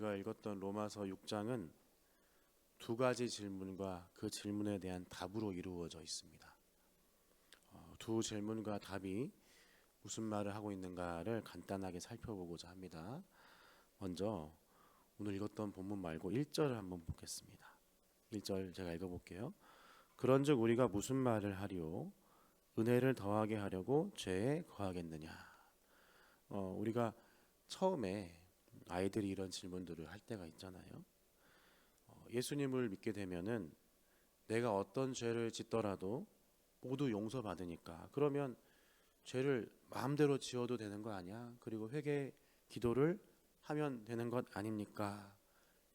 우리가 읽었던 로마서 6장은 두 가지 질문과 그 질문에 대한 답으로 이루어져 있습니다. 두 질문과 답이 무슨 말을 하고 있는가를 간단하게 살펴보고자 합니다. 먼저 오늘 읽었던 본문 말고 1절을 한번 보겠습니다. 1절 제가 읽어볼게요. 그런즉 우리가 무슨 말을 하리요? 은혜를 더하게 하려고 죄에 거하겠느냐? 우리가 처음에 아이들이 이런 질문들을 할 때가 있잖아요. 예수님을 믿게 되면은 내가 어떤 죄를 짓더라도 모두 용서받으니까 그러면 죄를 마음대로 지어도 되는 거 아니야? 그리고 회개 기도를 하면 되는 것 아닙니까?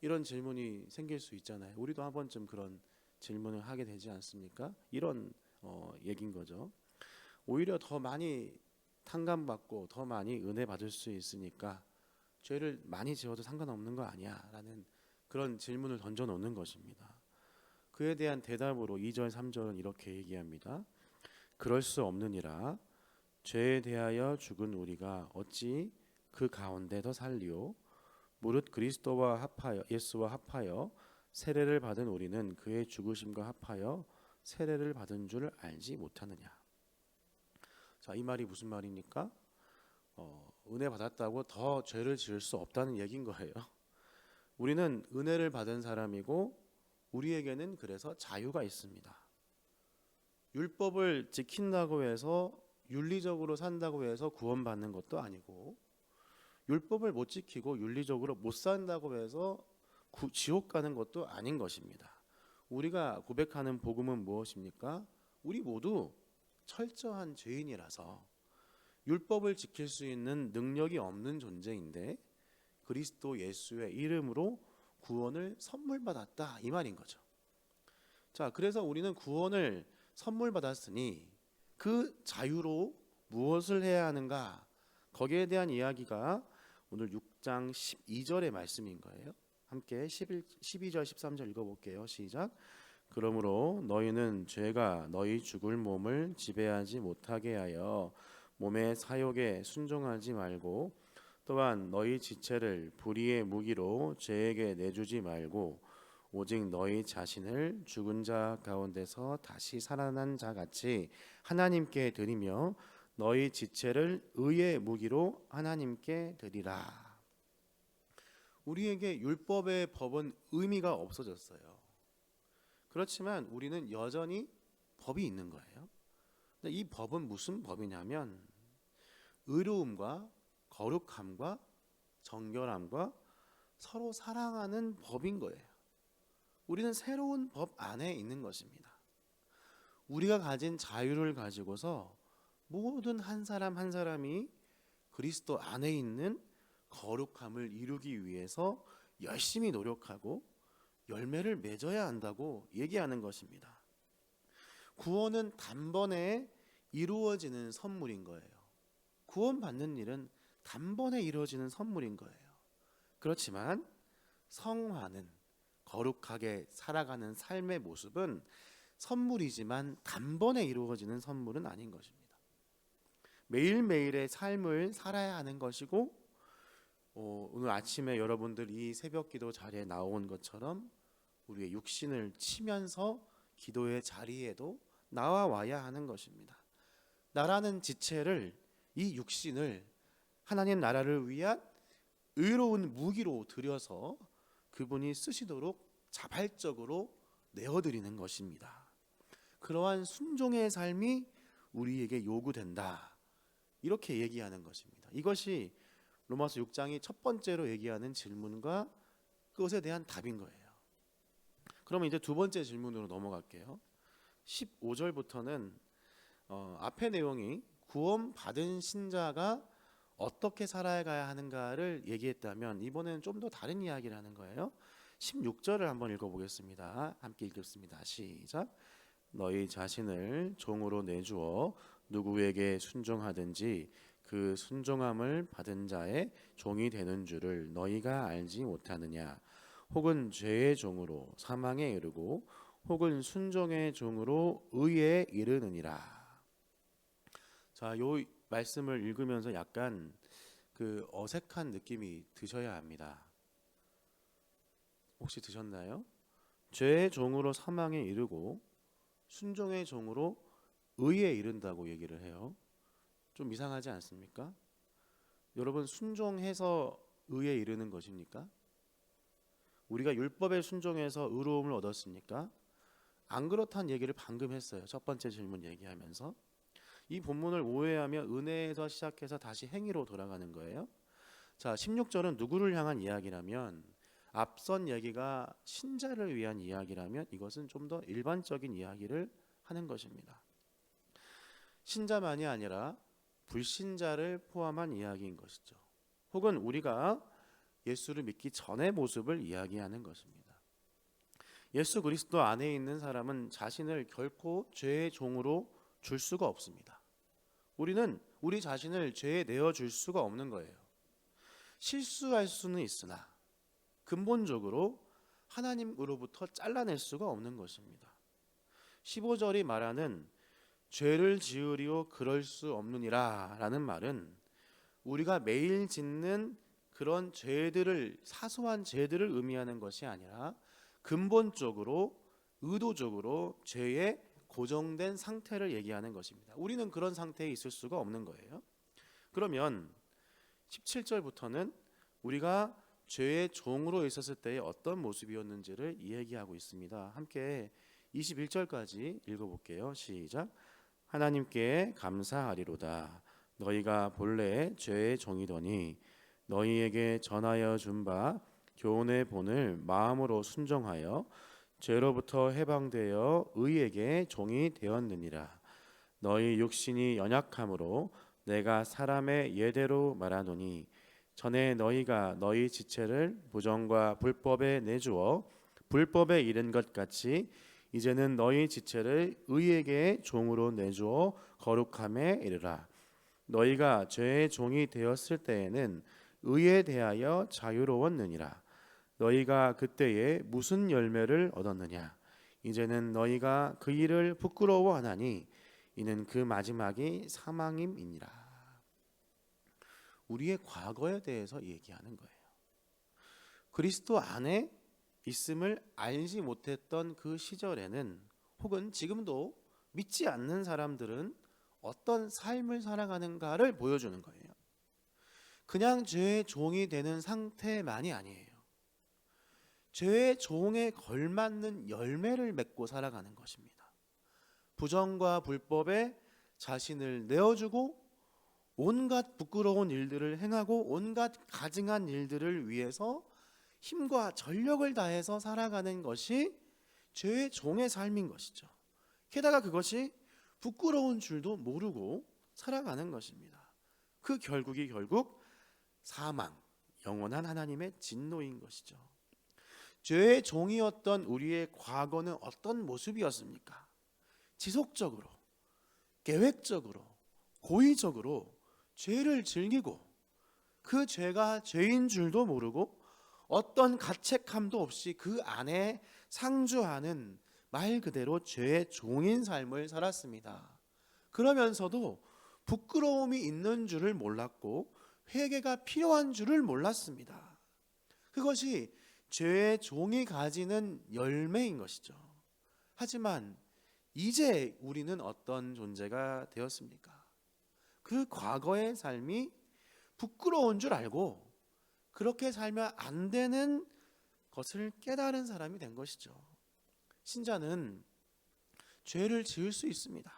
이런 질문이 생길 수 있잖아요. 우리도 한 번쯤 그런 질문을 하게 되지 않습니까? 이런 얘기인 거죠. 오히려 더 많이 탕감받고 더 많이 은혜 받을 수 있으니까 죄를 많이 지어도 상관없는 거 아니야? 라는 그런 질문을 던져놓는 것입니다. 그에 대한 대답으로 2절 3절은 이렇게 얘기합니다. 그럴 수 없느니라. 죄에 대하여 죽은 우리가 어찌 그 가운데 더 살리오? 무릇 그리스도와 합하여 예수와 합하여 세례를 받은 우리는 그의 죽으심과 합하여 세례를 받은 줄 알지 못하느냐. 자, 이 말이 무슨 말입니까? 은혜 받았다고 더 죄를 지을 수 없다는 얘기인 거예요. 우리는 은혜를 받은 사람이고 우리에게는 그래서 자유가 있습니다. 율법을 지킨다고 해서 윤리적으로 산다고 해서 구원받는 것도 아니고 율법을 못 지키고 윤리적으로 못 산다고 해서 지옥 가는 것도 아닌 것입니다. 우리가 고백하는 복음은 무엇입니까? 우리 모두 철저한 죄인이라서 율법을 지킬 수 있는 능력이 없는 존재인데 그리스도 예수의 이름으로 구원을 선물 받았다 이 말인 거죠. 자, 그래서 우리는 구원을 선물 받았으니 그 자유로 무엇을 해야 하는가? 거기에 대한 이야기가 오늘 6장 12절의 말씀인 거예요. 함께 12절 13절 읽어볼게요. 시작. 그러므로 너희는 죄가 너희 죽을 몸을 지배하지 못하게 하여 몸의 사욕에 순종하지 말고 또한 너희 지체를 불의의 무기로 죄에게 내주지 말고 오직 너희 자신을 죽은 자 가운데서 다시 살아난 자 같이 하나님께 드리며 너희 지체를 의의 무기로 하나님께 드리라. 우리에게 율법의 법은 의미가 없어졌어요. 그렇지만 우리는 여전히 법이 있는 거예요. 근데 이 법은 무슨 법이냐면 의로움과 거룩함과 정결함과 서로 사랑하는 법인 거예요. 우리는 새로운 법 안에 있는 것입니다. 우리가 가진 자유를 가지고서 모든 한 사람 한 사람이 그리스도 안에 있는 거룩함을 이루기 위해서 열심히 노력하고 열매를 맺어야 한다고 얘기하는 것입니다. 구원은 단번에 이루어지는 선물인 거예요. 구원받는 일은 단번에 이루어지는 선물인 거예요. 그렇지만 성화는 거룩하게 살아가는 삶의 모습은 선물이지만 단번에 이루어지는 선물은 아닌 것입니다. 매일매일의 삶을 살아야 하는 것이고 오늘 아침에 여러분들 이 새벽기도 자리에 나온 것처럼 우리의 육신을 치면서 기도의 자리에도 나와야 하는 것입니다. 나라는 지체를 이 육신을 하나님 나라를 위한 의로운 무기로 들여서 그분이 쓰시도록 자발적으로 내어드리는 것입니다. 그러한 순종의 삶이 우리에게 요구된다. 이렇게 얘기하는 것입니다. 이것이 로마서 6장이 첫 번째로 얘기하는 질문과 그것에 대한 답인 거예요. 그러면 이제 두 번째 질문으로 넘어갈게요. 15절부터는 앞의 내용이 구원받은 신자가 어떻게 살아가야 하는가를 얘기했다면 이번에는 좀 더 다른 이야기를 하는 거예요. 16절을 한번 읽어보겠습니다. 함께 읽겠습니다. 시작. 너희 자신을 종으로 내주어 누구에게 순종하든지 그 순종함을 받은 자의 종이 되는 줄을 너희가 알지 못하느냐. 혹은 죄의 종으로 사망에 이르고 혹은 순종의 종으로 의에 이르느니라. 자, 요 말씀을 읽으면서 약간 그 어색한 느낌이 드셔야 합니다. 혹시 드셨나요? 죄의 종으로 사망에 이르고 순종의 종으로 의에 이른다고 얘기를 해요. 좀 이상하지 않습니까? 여러분, 순종해서 의에 이르는 것입니까? 우리가 율법에 순종해서 의로움을 얻었습니까? 안 그렇다는 얘기를 방금 했어요. 첫 번째 질문 얘기하면서. 이 본문을 오해하며 은혜에서 시작해서 다시 행위로 돌아가는 거예요. 자, 16절은 누구를 향한 이야기라면, 앞선 얘기가 신자를 위한 이야기라면 이것은 좀 더 일반적인 이야기를 하는 것입니다. 신자만이 아니라 불신자를 포함한 이야기인 것이죠. 혹은 우리가 예수를 믿기 전의 모습을 이야기하는 것입니다. 예수 그리스도 안에 있는 사람은 자신을 결코 죄의 종으로 줄 수가 없습니다. 우리는 우리 자신을 죄에 내어줄 수가 없는 거예요. 실수할 수는 있으나 근본적으로 하나님으로부터 잘라낼 수가 없는 것입니다. 15절이 말하는 죄를 지으리오 그럴 수 없느니라 라는 말은 우리가 매일 짓는 그런 죄들을, 사소한 죄들을 의미하는 것이 아니라 근본적으로 의도적으로 죄의 고정된 상태를 얘기하는 것입니다. 우리는 그런 상태에 있을 수가 없는 거예요. 그러면 17절부터는 우리가 죄의 종으로 있었을 때의 어떤 모습이었는지를 이야기하고 있습니다. 함께 21절까지 읽어볼게요. 시작. 하나님께 감사하리로다. 너희가 본래 죄의 종이더니 너희에게 전하여 준 바 교훈의 본을 마음으로 순종하여 죄로부터 해방되어 의에게 종이 되었느니라. 너희 육신이 연약함으로 내가 사람의 예대로 말하노니 전에 너희가 너희 지체를 부정과 불법에 내주어 불법에 이른 것 같이 이제는 너희 지체를 의에게 종으로 내주어 거룩함에 이르라. 너희가 죄의 종이 되었을 때에는 의에 대하여 자유로웠느니라. 너희가 그때에 무슨 열매를 얻었느냐? 이제는 너희가 그 일을 부끄러워하나니 이는 그 마지막이 사망임이니라. 우리의 과거에 대해서 얘기하는 거예요. 그리스도 안에 있음을 알지 못했던 그 시절에는, 혹은 지금도 믿지 않는 사람들은 어떤 삶을 살아가는가를 보여주는 거예요. 그냥 죄의 종이 되는 상태만이 아니에요. 죄의 종에 걸맞는 열매를 맺고 살아가는 것입니다. 부정과 불법에 자신을 내어주고 온갖 부끄러운 일들을 행하고 온갖 가증한 일들을 위해서 힘과 전력을 다해서 살아가는 것이 죄의 종의 삶인 것이죠. 게다가 그것이 부끄러운 줄도 모르고 살아가는 것입니다. 그 결국이 결국 사망, 영원한 하나님의 진노인 것이죠. 죄의 종이었던 우리의 과거는 어떤 모습이었습니까? 지속적으로, 계획적으로, 고의적으로 죄를 즐기고 그 죄가 죄인 줄도 모르고 어떤 가책함도 없이 그 안에 상주하는 말 그대로 죄의 종인 삶을 살았습니다. 그러면서도 부끄러움이 있는 줄을 몰랐고 회개가 필요한 줄을 몰랐습니다. 그것이 죄의 종이 가지는 열매인 것이죠. 하지만 이제 우리는 어떤 존재가 되었습니까? 그 과거의 삶이 부끄러운 줄 알고 그렇게 살면 안 되는 것을 깨달은 사람이 된 것이죠. 신자는 죄를 지을 수 있습니다.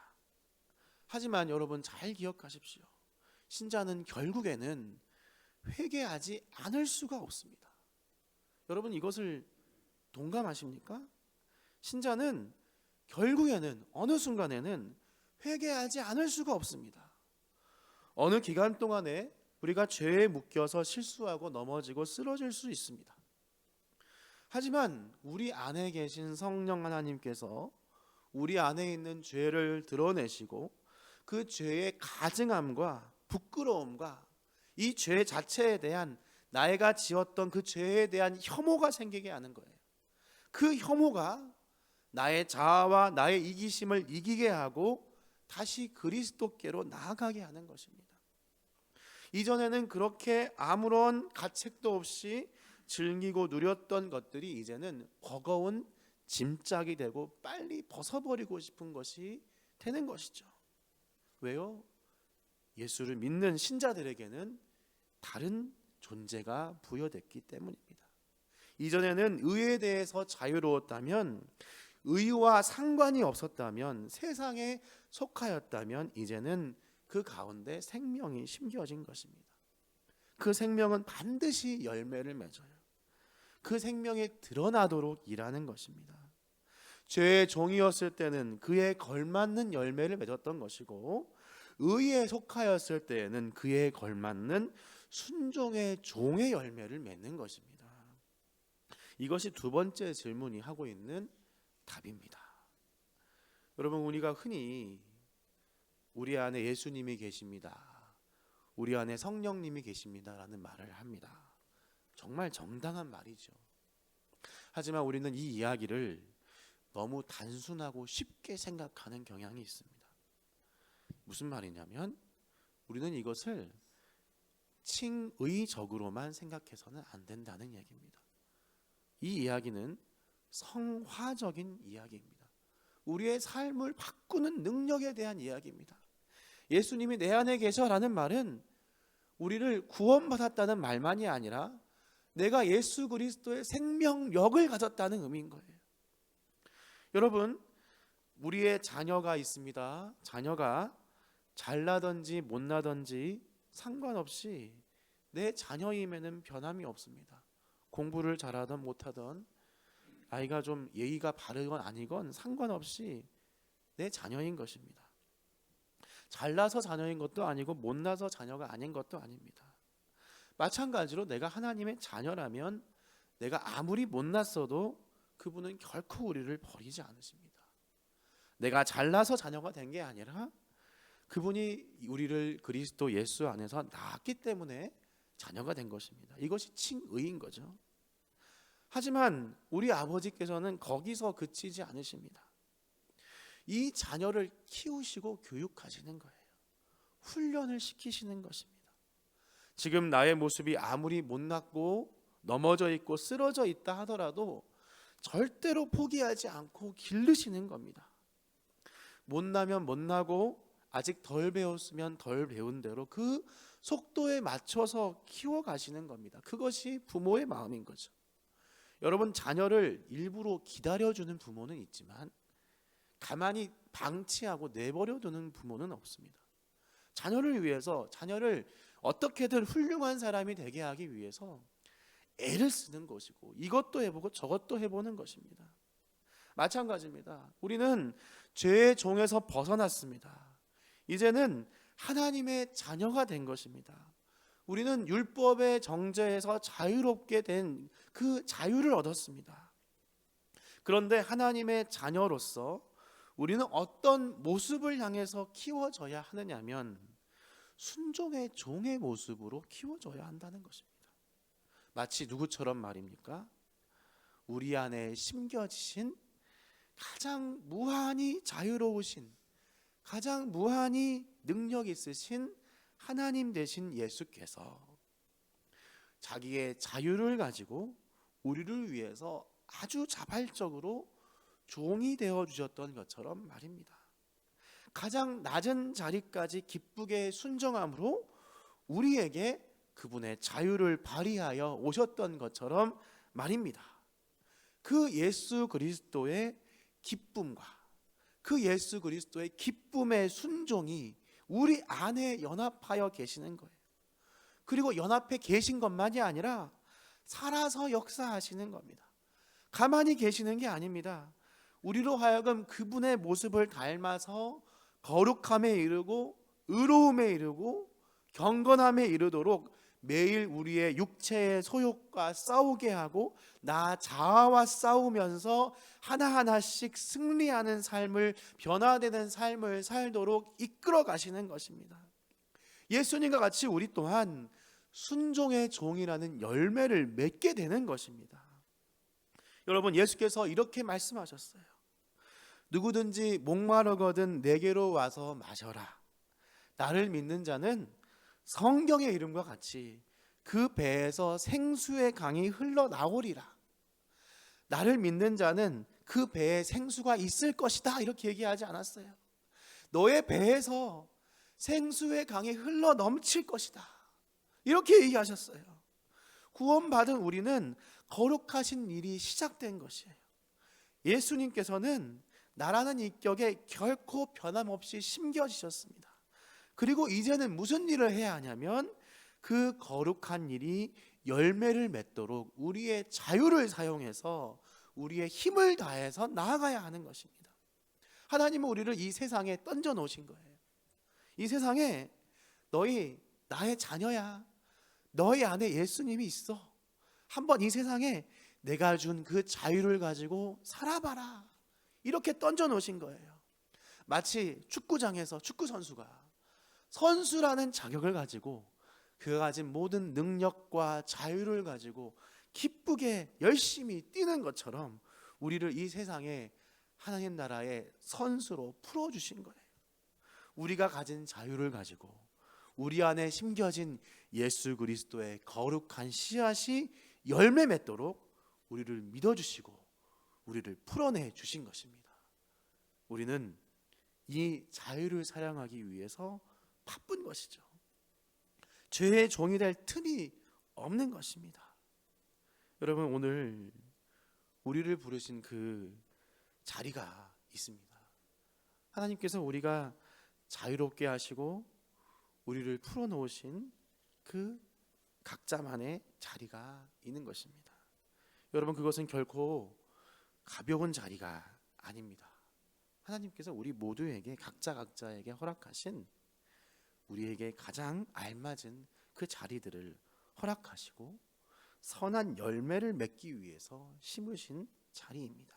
하지만 여러분 잘 기억하십시오. 신자는 결국에는 회개하지 않을 수가 없습니다. 여러분 이것을 동감하십니까? 신자는 결국에는 어느 순간에는 회개하지 않을 수가 없습니다. 어느 기간 동안에 우리가 죄에 묶여서 실수하고 넘어지고 쓰러질 수 있습니다. 하지만 우리 안에 계신 성령 하나님께서 우리 안에 있는 죄를 드러내시고 그 죄의 가증함과 부끄러움과 이 죄 자체에 대한 나이가 지었던 그 죄에 대한 혐오가 생기게 하는 거예요. 그 혐오가 나의 자아와 나의 이기심을 이기게 하고 다시 그리스도께로 나아가게 하는 것입니다. 이전에는 그렇게 아무런 가책도 없이 즐기고 누렸던 것들이 이제는 버거운 짐짝이 되고 빨리 벗어버리고 싶은 것이 되는 것이죠. 왜요? 예수를 믿는 신자들에게는 다른 존재가 부여됐기 때문입니다. 이전에는 의에 대해서 자유로웠다면, 의와 상관이 없었다면, 세상에 속하였다면 이제는 그 가운데 생명이 심겨진 것입니다. 그 생명은 반드시 열매를 맺어요. 그 생명이 드러나도록 일하는 것입니다. 죄의 종이었을 때는 그에 걸맞는 열매를 맺었던 것이고, 의에 속하였을 때에는 그에 걸맞는 순종의 종의 열매를 맺는 것입니다. 이것이 두 번째 질문이 하고 있는 답입니다. 여러분, 우리가 흔히 우리 안에 예수님이 계십니다, 우리 안에 성령님이 계십니다라는 말을 합니다. 정말 정당한 말이죠. 하지만 우리는 이 이야기를 너무 단순하고 쉽게 생각하는 경향이 있습니다. 무슨 말이냐면, 우리는 이것을 칭의적으로만 생각해서는 안 된다는 얘기입니다. 이 이야기는 성화적인 이야기입니다. 우리의 삶을 바꾸는 능력에 대한 이야기입니다. 예수님이 내 안에 계셔라는 말은 우리를 구원받았다는 말만이 아니라 내가 예수 그리스도의 생명력을 가졌다는 의미인 거예요. 여러분, 우리의 자녀가 있습니다. 자녀가 잘나든지 못나든지 상관없이 내 자녀임에는 변함이 없습니다. 공부를 잘하든 못하든, 아이가 좀 예의가 바르건 아니건 상관없이 내 자녀인 것입니다. 잘나서 자녀인 것도 아니고 못나서 자녀가 아닌 것도 아닙니다. 마찬가지로 내가 하나님의 자녀라면 내가 아무리 못났어도 그분은 결코 우리를 버리지 않으십니다. 내가 잘나서 자녀가 된 게 아니라 그분이 우리를 그리스도 예수 안에서 낳았기 때문에 자녀가 된 것입니다. 이것이 칭의인 거죠. 하지만 우리 아버지께서는 거기서 그치지 않으십니다. 이 자녀를 키우시고 교육하시는 거예요. 훈련을 시키시는 것입니다. 지금 나의 모습이 아무리 못났고 넘어져 있고 쓰러져 있다 하더라도 절대로 포기하지 않고 기르시는 겁니다. 못나면 못나고 아직 덜 배웠으면 덜 배운 대로 그 속도에 맞춰서 키워가시는 겁니다. 그것이 부모의 마음인 거죠. 여러분, 자녀를 일부러 기다려주는 부모는 있지만 가만히 방치하고 내버려두는 부모는 없습니다. 자녀를 위해서, 자녀를 어떻게든 훌륭한 사람이 되게 하기 위해서 애를 쓰는 것이고, 이것도 해보고 저것도 해보는 것입니다. 마찬가지입니다. 우리는 죄의 종에서 벗어났습니다. 이제는 하나님의 자녀가 된 것입니다. 우리는 율법의 정죄에서 자유롭게 된 그 자유를 얻었습니다. 그런데 하나님의 자녀로서 우리는 어떤 모습을 향해서 키워져야 하느냐면 순종의 종의 모습으로 키워져야 한다는 것입니다. 마치 누구처럼 말입니까? 우리 안에 심겨지신 가장 무한히 자유로우신, 가장 무한히 능력 있으신 하나님 되신 예수께서 자기의 자유를 가지고 우리를 위해서 아주 자발적으로 종이 되어 주셨던 것처럼 말입니다. 가장 낮은 자리까지 기쁘게 순종함으로 우리에게 그분의 자유를 발휘하여 오셨던 것처럼 말입니다. 그 예수 그리스도의 기쁨과 그 예수 그리스도의 기쁨의 순종이 우리 안에 연합하여 계시는 거예요. 그리고 연합해 계신 것만이 아니라 살아서 역사하시는 겁니다. 가만히 계시는 게 아닙니다. 우리로 하여금 그분의 모습을 닮아서 거룩함에 이르고 의로움에 이르고 경건함에 이르도록 매일 우리의 육체의 소욕과 싸우게 하고 나 자아와 싸우면서 하나하나씩 승리하는 삶을, 변화되는 삶을 살도록 이끌어 가시는 것입니다. 예수님과 같이 우리 또한 순종의 종이라는 열매를 맺게 되는 것입니다. 여러분, 예수께서 이렇게 말씀하셨어요. 누구든지 목마르거든 내게로 와서 마셔라. 나를 믿는 자는 성경의 이름과 같이 그 배에서 생수의 강이 흘러나오리라. 나를 믿는 자는 그 배에 생수가 있을 것이다, 이렇게 얘기하지 않았어요. 너의 배에서 생수의 강이 흘러 넘칠 것이다, 이렇게 얘기하셨어요. 구원받은 우리는 거룩하신 일이 시작된 것이에요. 예수님께서는 나라는 인격에 결코 변함없이 심겨지셨습니다. 그리고 이제는 무슨 일을 해야 하냐면 그 거룩한 일이 열매를 맺도록 우리의 자유를 사용해서 우리의 힘을 다해서 나아가야 하는 것입니다. 하나님은 우리를 이 세상에 던져 놓으신 거예요. 이 세상에 너희 나의 자녀야. 너희 안에 예수님이 있어. 한번 이 세상에 내가 준 그 자유를 가지고 살아봐라, 이렇게 던져 놓으신 거예요. 마치 축구장에서 축구 선수가 선수라는 자격을 가지고 그가 가진 모든 능력과 자유를 가지고 기쁘게 열심히 뛰는 것처럼 우리를 이 세상에 하나님 나라의 선수로 풀어주신 거예요. 우리가 가진 자유를 가지고 우리 안에 심겨진 예수 그리스도의 거룩한 씨앗이 열매 맺도록 우리를 믿어주시고 우리를 풀어내 주신 것입니다. 우리는 이 자유를 사랑하기 위해서 바쁜 것이죠. 죄의 종이 될 틈이 없는 것입니다. 여러분, 오늘 우리를 부르신 그 자리가 있습니다. 하나님께서 우리가 자유롭게 하시고 우리를 풀어놓으신 그 각자만의 자리가 있는 것입니다. 여러분, 그것은 결코 가벼운 자리가 아닙니다. 하나님께서 우리 모두에게 각자에게 허락하신 우리에게 가장 알맞은 그 자리들을 허락하시고 선한 열매를 맺기 위해서 심으신 자리입니다.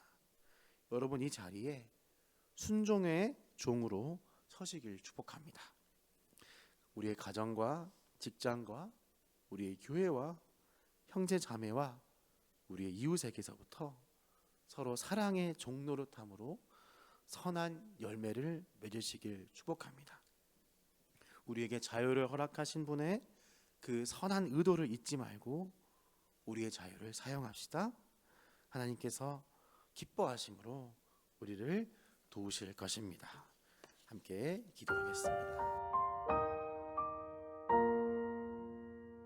여러분, 이 자리에 순종의 종으로 서시길 축복합니다. 우리의 가정과 직장과 우리의 교회와 형제 자매와 우리의 이웃에게서부터 서로 사랑의 종노릇함으로 선한 열매를 맺으시길 축복합니다. 우리에게 자유를 허락하신 분의 그 선한 의도를 잊지 말고 우리의 자유를 사용합시다. 하나님께서 기뻐하심으로 우리를 도우실 것입니다. 함께 기도하겠습니다.